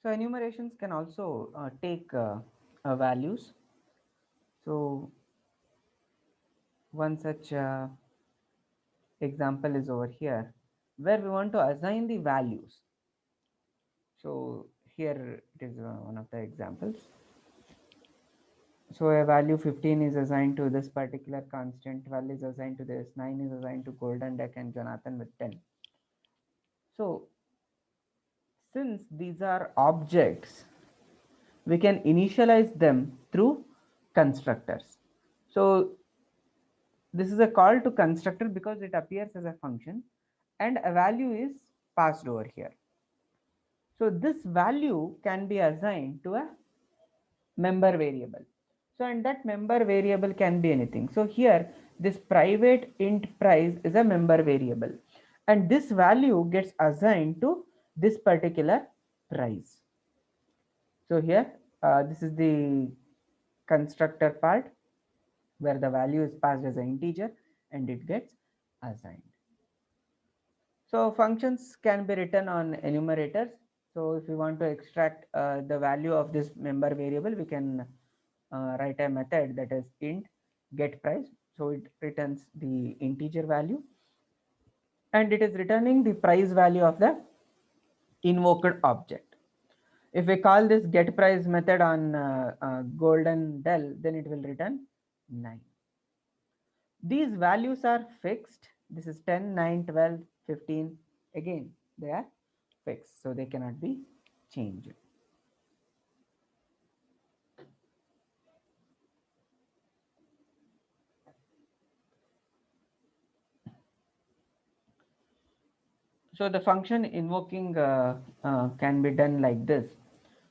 So enumerations can also take values. So one such example is over here where we want to assign the values. So here it is one of the examples. So a value 15 is assigned to this particular constant, 12 is assigned to this, 9 is assigned to Golden Duck and Jonathan with 10. So since these are objects, we can initialize them through constructors. So this is a call to constructor because it appears as a function and a value is passed over here. So this value can be assigned to a member variable. So and that member variable can be anything. So here this private int price is a member variable and this value gets assigned to this particular price. So here this is the constructor part where the value is passed as an integer and it gets assigned. So functions can be written on enumerators. So if we want to extract the value of this member variable, we can write a method that is int get price. So it returns the integer value and it is returning the price value of the invoked object. If we call this get price method on Golden Dell, then it will return 9. These values are fixed. This is 10, 9, 12, 15. Again, they are fixed, so they cannot be changed. So the function invoking can be done like this,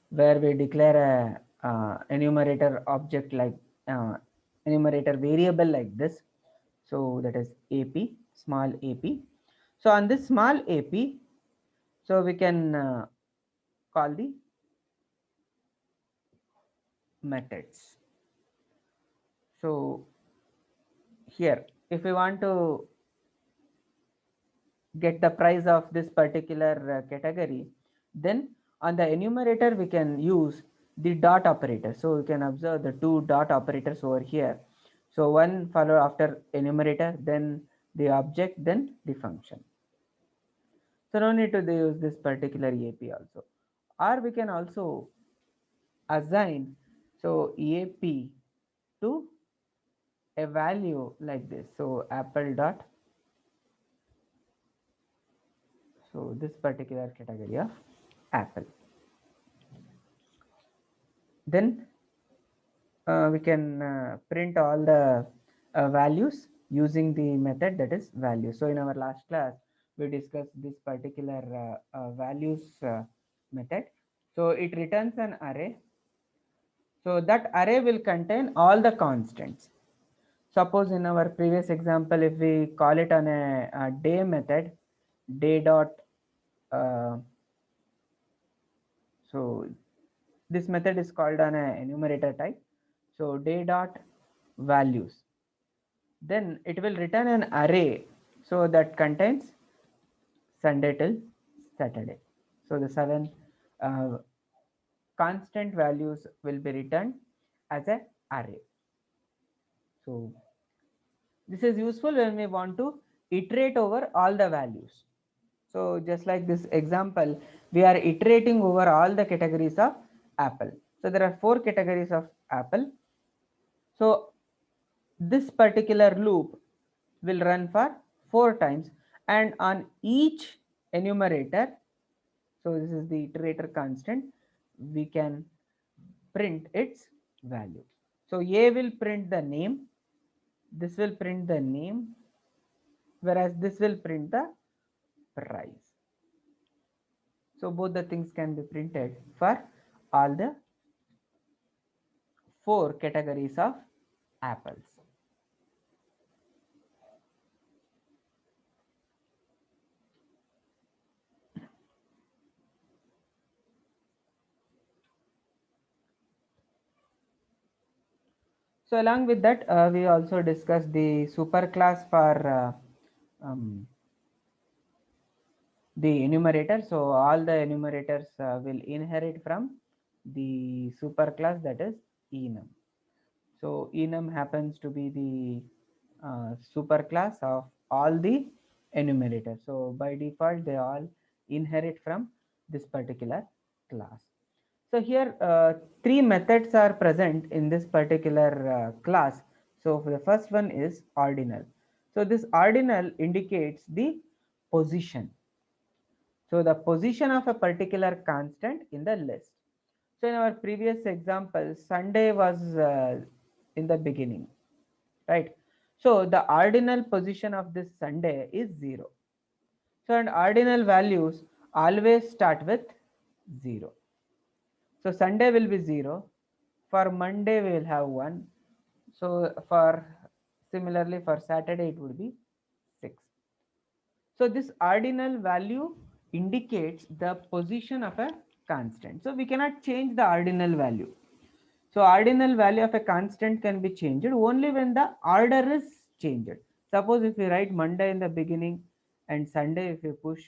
where we declare a enumerator object like uh, enumerator variable like this. So that is AP, small AP. So on this small AP, so we can call the methods. So here, if we want to get the price of this particular category, then on the enumerator we can use the dot operator. So you can observe the two dot operators over here. So one follow after enumerator, then the object, then the function. So no need to use this particular EAP also. Or we can also assign so EAP to a value like this. So apple dot, so this particular category of apple. Then we can print all the values using the method that is value. So in our last class, we discussed this particular values method. So it returns an array. So that array will contain all the constants. Suppose in our previous example, if we call it on a day method, day dot, uh, so this method is called on a enumerator type. So day dot values, then it will return an array so that contains Sunday till Saturday. So the 7 uh, constant values will be returned as a array. So this is useful when we want to iterate over all the values. So just like this example, we are iterating over all the categories of apple. So there are 4 categories of apple. So this particular loop will run for 4 times and on each enumerator, so this is the iterator constant, we can print its value. So A will print the name, this will print the name, whereas this will print the price. So both the things can be printed for all the 4 categories of apples. So along with that, we also discussed the superclass for um, the enumerator. So all the enumerators will inherit from the superclass, that is enum. So enum happens to be the superclass of all the enumerators. So by default, they all inherit from this particular class. So here three methods are present in this particular class. So the first one is ordinal. So this ordinal indicates the position. So the position of a particular constant in the list. So in our previous example, Sunday was in the beginning, right? So the ordinal position of this Sunday is 0. So and ordinal values always start with 0. So Sunday will be 0. For Monday we will have 1. So for similarly for Saturday it would be 6. So this ordinal value indicates the position of a constant. So we cannot change the ordinal value. So ordinal value of a constant can be changed only when the order is changed. Suppose if we write Monday in the beginning and Sunday if we push,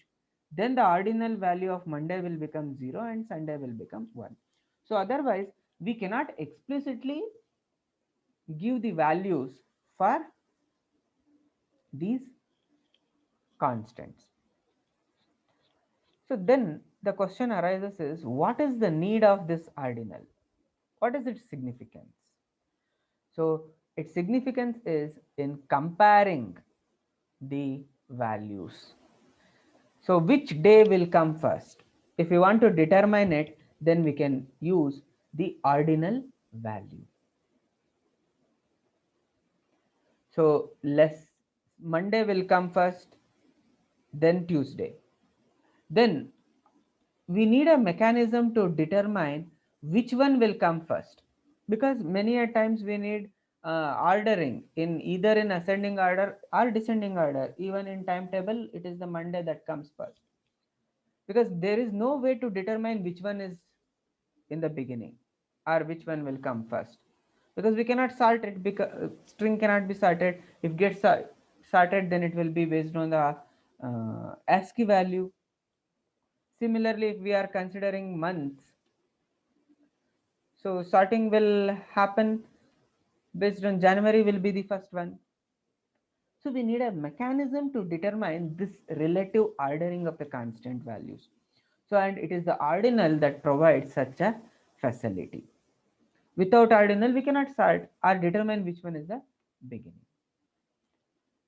then the ordinal value of Monday will become 0 and Sunday will become 1. So otherwise, we cannot explicitly give the values for these constants. So then the question arises is, what is the need of this ordinal? What is its significance? So its significance is in comparing the values. So which day will come first? If we want to determine it, then we can use the ordinal value. So less Monday will come first, then Tuesday. Then we need a mechanism to determine which one will come first, because many a times we need ordering in either in ascending order or descending order. Even in timetable, it is the Monday that comes first, because there is no way to determine which one is in the beginning or which one will come first, because we cannot sort it, because string cannot be sorted. If gets sorted, then it will be based on the ASCII value. Similarly, if we are considering months, so sorting will happen based on January will be the first one. So we need a mechanism to determine this relative ordering of the constant values. So and it is the ordinal that provides such a facility. Without ordinal, we cannot sort or determine which one is the beginning.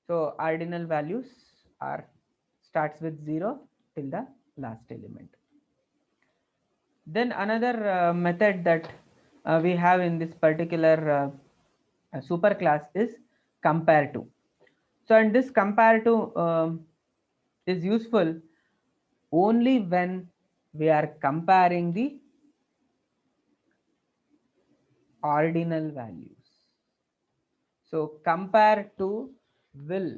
So ordinal values are starts with 0 till the last element. Then another method that we have in this particular superclass is compare to. So and this compare to is useful only when we are comparing the ordinal values. So compare to will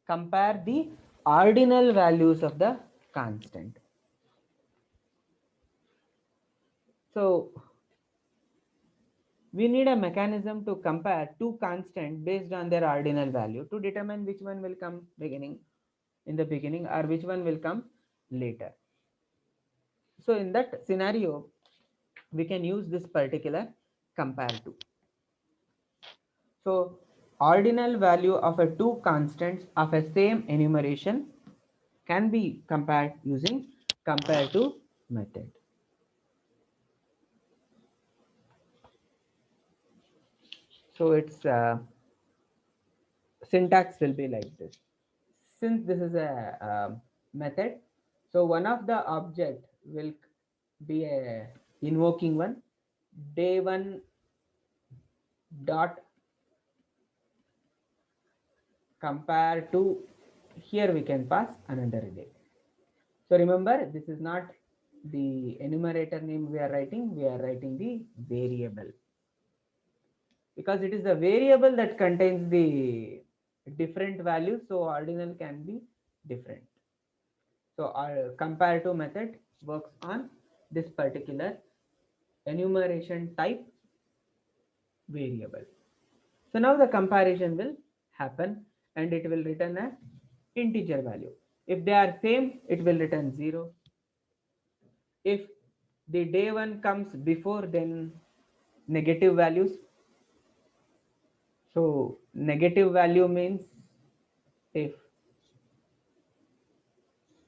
compare the ordinal values of the constant. So we need a mechanism to compare two constants based on their ordinal value to determine which one will come beginning in the beginning or which one will come later. So in that scenario, we can use this particular compare to. So ordinal value of a two constants of a same enumeration can be compared using compare to method. So its syntax will be like this. Since this is a method, so one of the object will be a invoking one, day one dot compare to, here we can pass another day. So remember, this is not the enumerator name we are writing the variable, because it is the variable that contains the different values, so ordinal can be different. So our compare to method works on this particular enumeration type variable. So now the comparison will happen and it will return an integer value. If they are same, it will return 0. If the day 1 comes before, then negative values. So negative value means if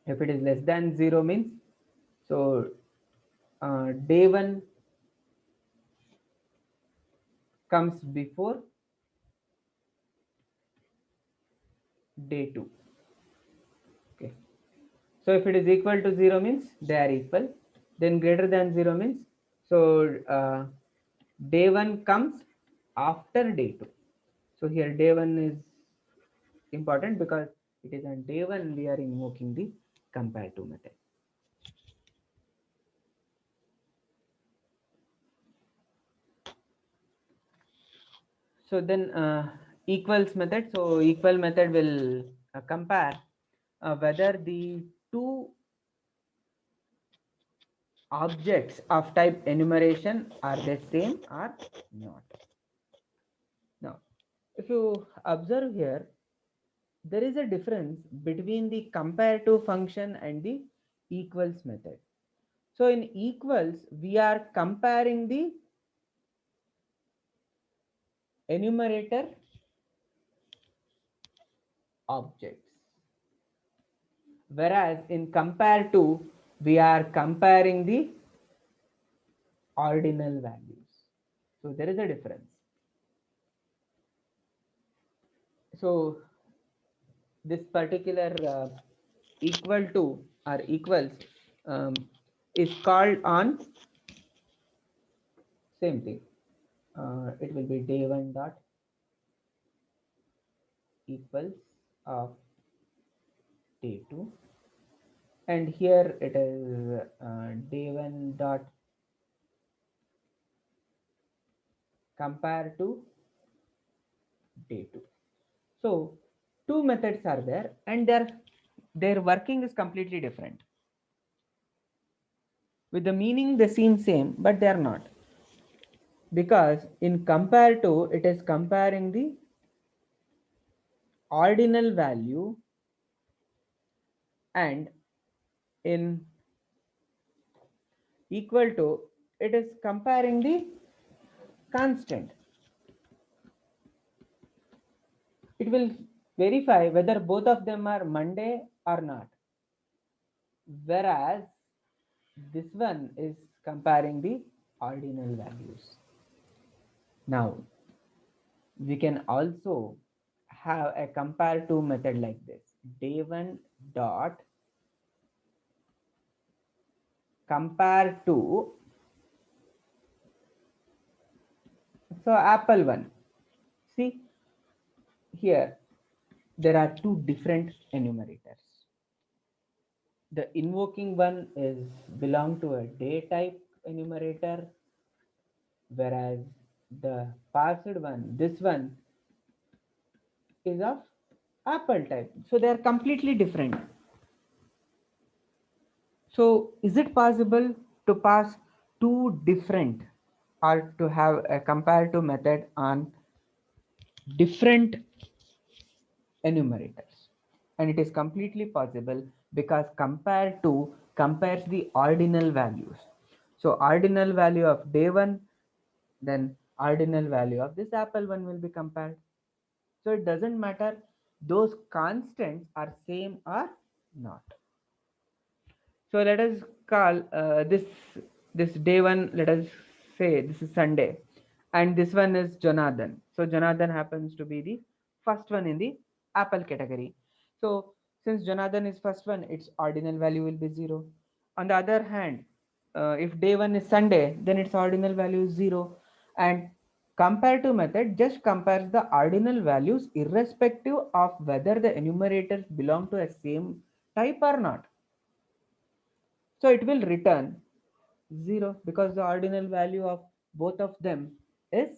it is less than 0 means, so day 1 comes before day 2. Okay. So if it is equal to 0 means they are equal. Then greater than 0 means, so day 1 comes after day 2. So here day 1 is important because it is on day 1 we are invoking the compare to method. So then equals method. So equal method will compare whether the two objects of type enumeration are the same or not. Now, if you observe here, there is a difference between the compare to function and the equals method. So in equals, we are comparing the enumerator objects, whereas in compare to, we are comparing the ordinal values. So there is a difference. So this particular equal to or equals is called on same thing. It will be day 1 dot equals of day 2, and here it is day 1 dot compare to day 2. So two methods are there and their working is completely different. With the meaning they seem same, but they are not, because in compare to, it is comparing the ordinal value, and in equal to, it is comparing the constant. It will verify whether both of them are Monday or not, whereas this one is comparing the ordinal values. Now we can also have a compare to method like this: day 1 dot compare to, so apple 1. See here, there are two different enumerators. The invoking one is belong to a day type enumerator, whereas the passed one, this one, is of apple type. So they are completely different. So is it possible to pass two different, or to have a comparative method on different enumerators? And it is completely possible, because compare to compares the ordinal values. So ordinal value of day 1, then ordinal value of this apple 1 will be compared. So it doesn't matter those constants are same or not. So let us call this day 1, let us say this is Sunday, and this one is Jonathan. So Jonathan happens to be the first one in the apple category. So since Jonathan is first one, its ordinal value will be 0. On the other hand, if day 1 is Sunday, then its ordinal value is 0. And comparative method just compares the ordinal values irrespective of whether the enumerators belong to a same type or not. So it will return 0, because the ordinal value of both of them is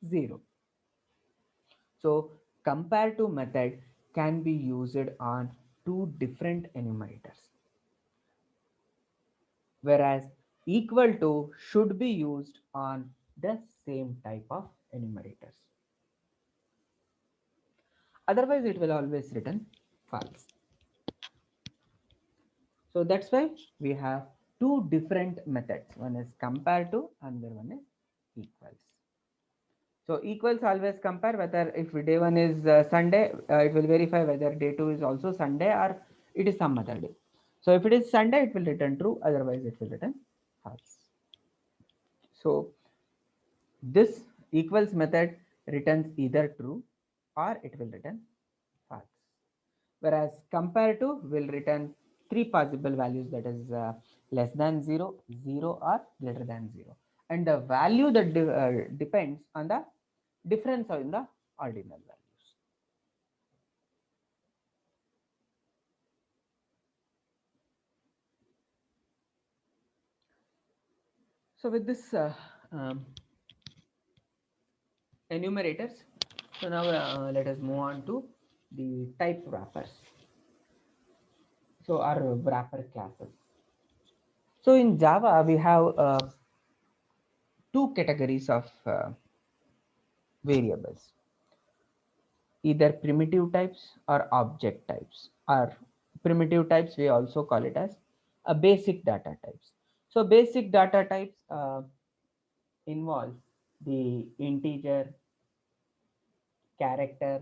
0. So comparative method can be used on two different enumerators, whereas equal to should be used on the same type of enumerators. Otherwise it will always return false. So that's why we have two different methods. One is compare to, another one is equals. So equals always compare whether if day one is Sunday, it will verify whether day two is also Sunday or it is some other day. So if it is Sunday, it will return true, otherwise it will return false. So this equals method returns either true or it will return false. Whereas compare to will return three possible values, that is less than 0, 0 or greater than 0. And the value that depends on the difference in the ordinal values. So with this um, enumerators, so now let us move on to the type wrappers. So our wrapper classes. So in Java, we have two categories of variables, either primitive types or object types. Or primitive types, we also call it as a basic data types. So basic data types involve the integer, character,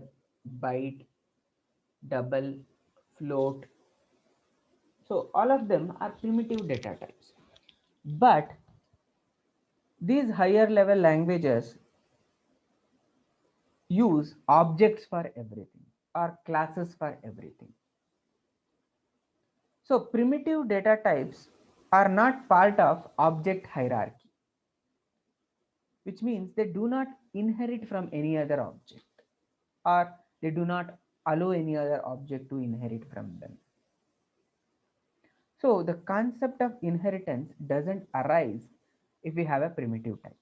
byte, double, float. So all of them are primitive data types. But these higher level languages use objects for everything or classes for everything. So primitive data types are not part of object hierarchy, which means they do not inherit from any other object, or they do not allow any other object to inherit from them. So the concept of inheritance doesn't arise if we have a primitive type.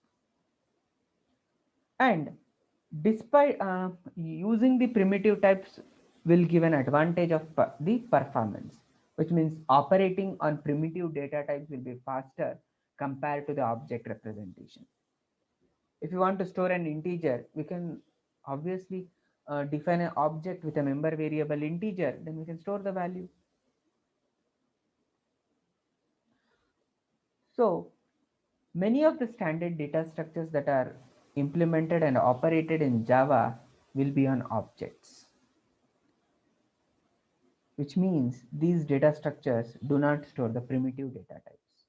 And despite using the primitive types will give an advantage of the performance, which means operating on primitive data types will be faster compared to the object representation. If you want to store an integer, we can obviously define an object with a member variable integer, then we can store the value. So many of the standard data structures that are implemented and operated in Java will be on objects, which means these data structures do not store the primitive data types.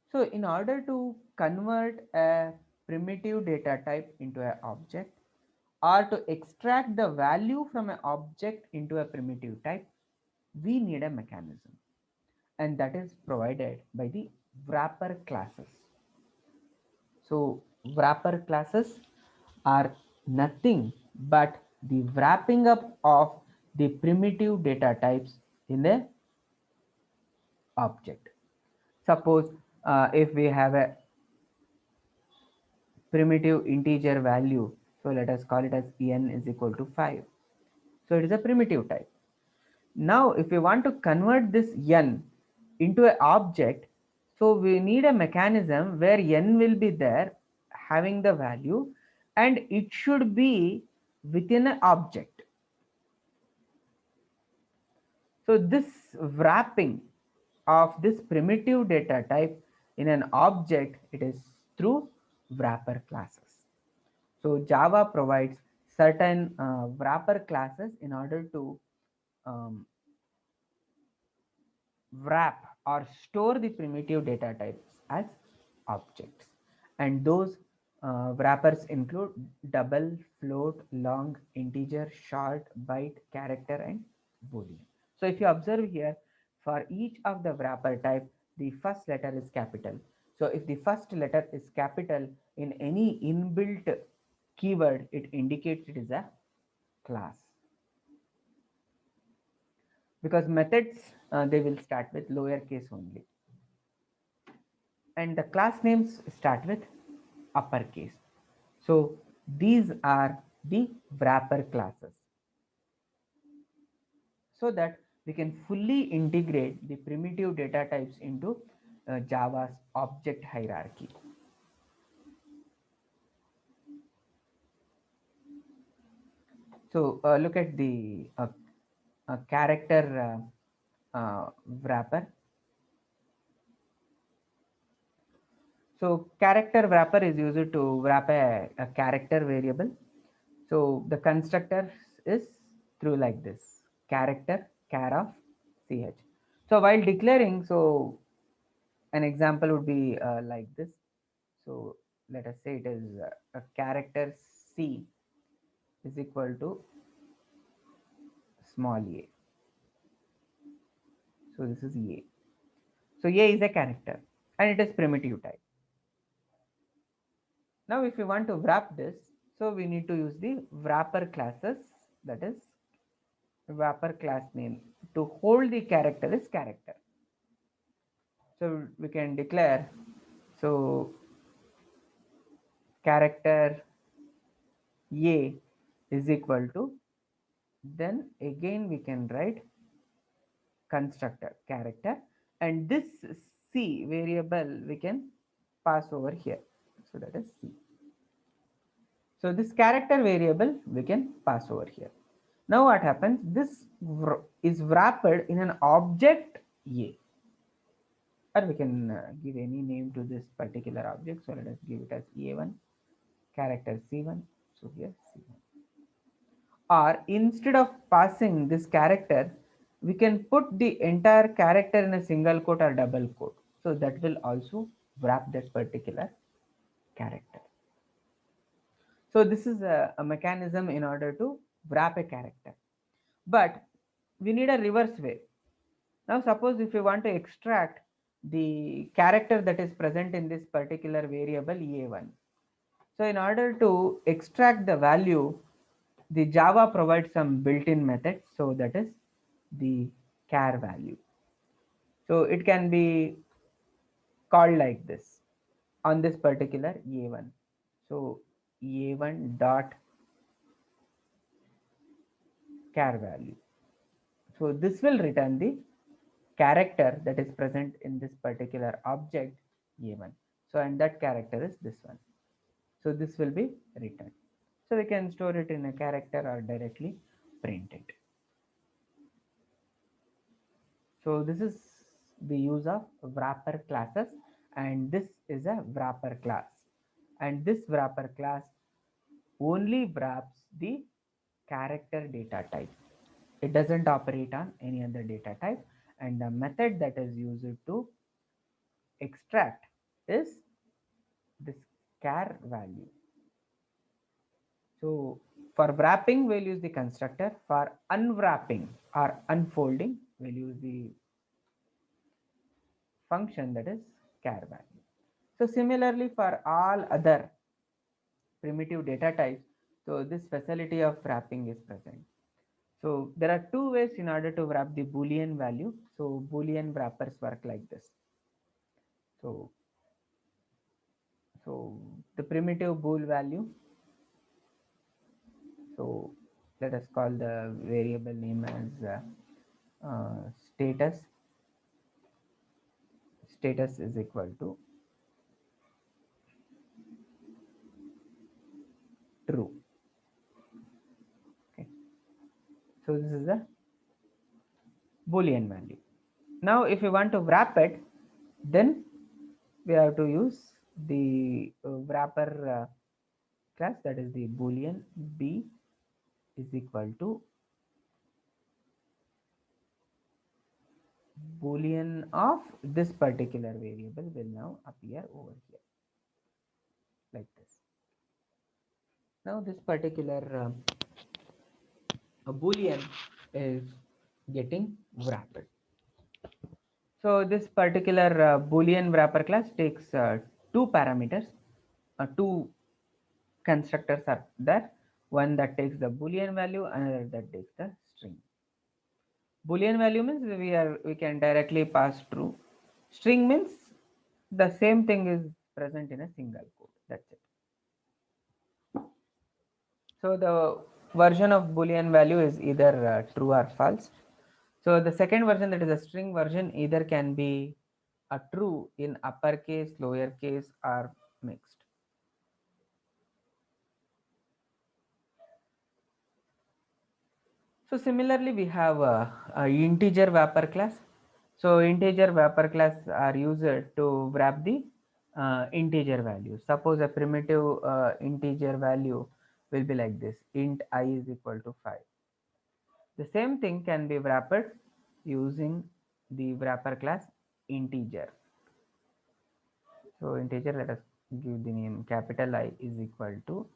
So in order to convert a primitive data type into an object, or to extract the value from an object into a primitive type, we need a mechanism, and that is provided by the wrapper classes. So wrapper classes are nothing but the wrapping up of the primitive data types in a object. Suppose if we have a primitive integer value, so let us call it as n is equal to 5. So it is a primitive type. Now if we want to convert this n into an object, so we need a mechanism where n will be there having the value, and it should be within an object. So this wrapping of this primitive data type in an object, it is through wrapper classes. So Java provides certain wrapper classes in order to um, wrap or store the primitive data types as objects. And those wrappers include double, float, long, integer, short, byte, character, and boolean. So if you observe here, for each of the wrapper type, the first letter is capital. So if the first letter is capital in any inbuilt keyword, it indicates it is a class. Because methods, they will start with lowercase only, and the class names start with uppercase. So these are the wrapper classes, so that we can fully integrate the primitive data types into Java's object hierarchy. So look at the character wrapper. So character wrapper is used to wrap a character variable. So the constructor is through like this, character char of ch. So while declaring, so an example would be like this. So let us say it is a character c is equal to small a. So this is a. So a is a character and it is primitive type. Now if we want to wrap this, so we need to use the wrapper classes, that is wrapper class name to hold the character is character. So we can declare, so character a is equal to, then again we can write constructor character, and this c variable we can pass over here. So that is c. So this character variable we can pass over here. Now what happens? This is wrapped in an object a, or we can give any name to this particular object. So let us give it as a1, character c1. So here c1. Or instead of passing this character, we can put the entire character in a single quote or double quote. So that will also wrap that particular character. So this is a mechanism in order to wrap a character. But we need a reverse way. Now suppose if you want to extract the character that is present in this particular variable a1. So in order to extract the value, the Java provides some built-in method. So that is the char value. So it can be called like this on this particular a1. So a1 dot char value. So this will return the character that is present in this particular object a1. So and that character is this one. So this will be returned. So we can store it in a character or directly print it. So this is the use of wrapper classes, and this is a wrapper class, and this wrapper class only wraps the character data type. It doesn't operate on any other data type, and the method that is used to extract is this char value. So for wrapping, we'll use the constructor. For unwrapping or unfolding, we'll use the function that is char value. So similarly for all other primitive data types, so this facility of wrapping is present. So there are two ways in order to wrap the Boolean value. So Boolean wrappers work like this. So the primitive bool value. So let us call the variable name as status. Status is equal to true. Okay. So this is the Boolean value. Now if we want to wrap it, then we have to use the wrapper class, that is the Boolean b is equal to Boolean of this particular variable will now appear over here like this. Now this particular Boolean is getting wrapped. So this particular Boolean wrapper class takes two parameters, two constructors are there, one that takes the Boolean value, another that takes the string. Boolean value means we can directly pass true. String means the same thing is present in a single quote. That's it. So the version of Boolean value is either true or false. So the second version, that is a string version, either can be a true in uppercase, lowercase, or mixed. So similarly, we have a integer wrapper class. So integer wrapper class are used to wrap the integer value. Suppose a primitive integer value will be like this: int I is equal to 5. The same thing can be wrapped using the wrapper class integer. So integer, let us give the name capital I is equal to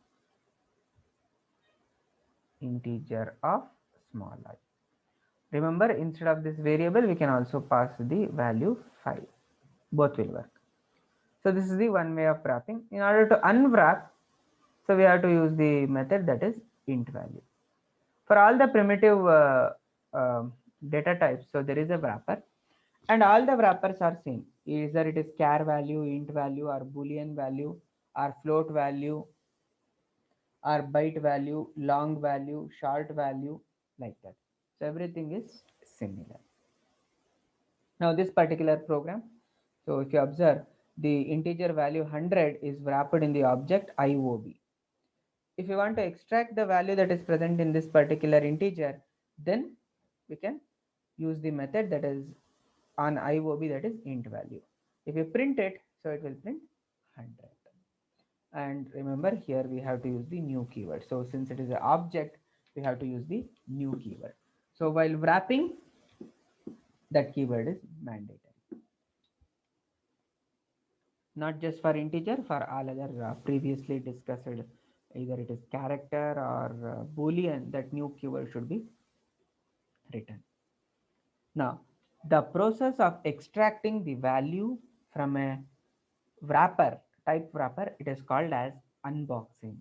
integer of small I. Remember, instead of this variable, we can also pass the value 5. Both will work. So this is the one way of wrapping. In order to unwrap, so we have to use the method that is int value. For all the primitive data types, so there is a wrapper, and all the wrappers are same. Either it is char value, int value, or boolean value, or float value, or byte value, long value, short value, like that. So everything is similar. Now this particular program, so if you observe, the integer value 100 is wrapped in the object IOB. If you want to extract the value that is present in this particular integer, then we can use the method that is on IOB, that is int value. If you print it, so it will print 100. And remember, here we have to use the new keyword. So since it is an object, we have to use the new keyword. So while wrapping, that keyword is mandatory. Not just for integer, for all other previously discussed, either it is character or boolean, that new keyword should be written. Now the process of extracting the value from a wrapper, type wrapper, it is called as unboxing.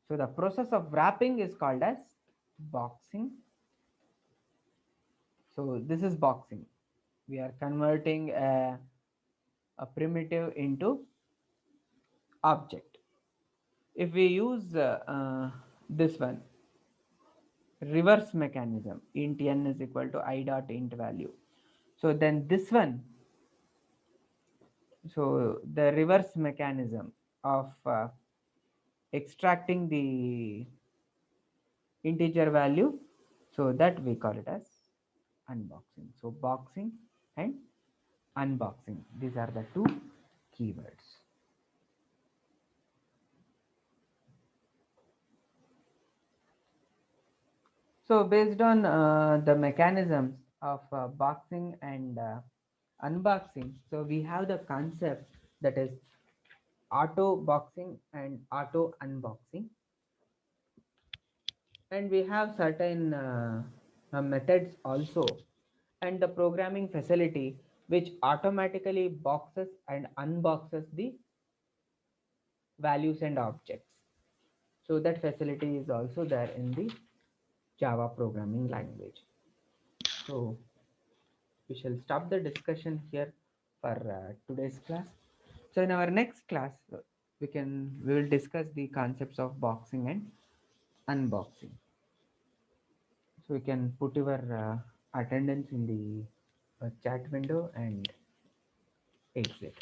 So the process of wrapping is called as boxing. So this is boxing. We are converting a primitive into object. If we use this one, reverse mechanism, int n is equal to I dot int value, so then this one, so the reverse mechanism of extracting the integer value, so that we call it as unboxing. So boxing and unboxing, these are the two keywords. So based on the mechanisms of boxing and unboxing, so we have the concept that is auto boxing and auto unboxing, and we have certain methods also, and the programming facility which automatically boxes and unboxes the values and objects. So that facility is also there in the Java programming language. So we shall stop the discussion here for today's class. So in our next class, we will discuss the concepts of boxing and unboxing. So you can put your attendance in the chat window and exit.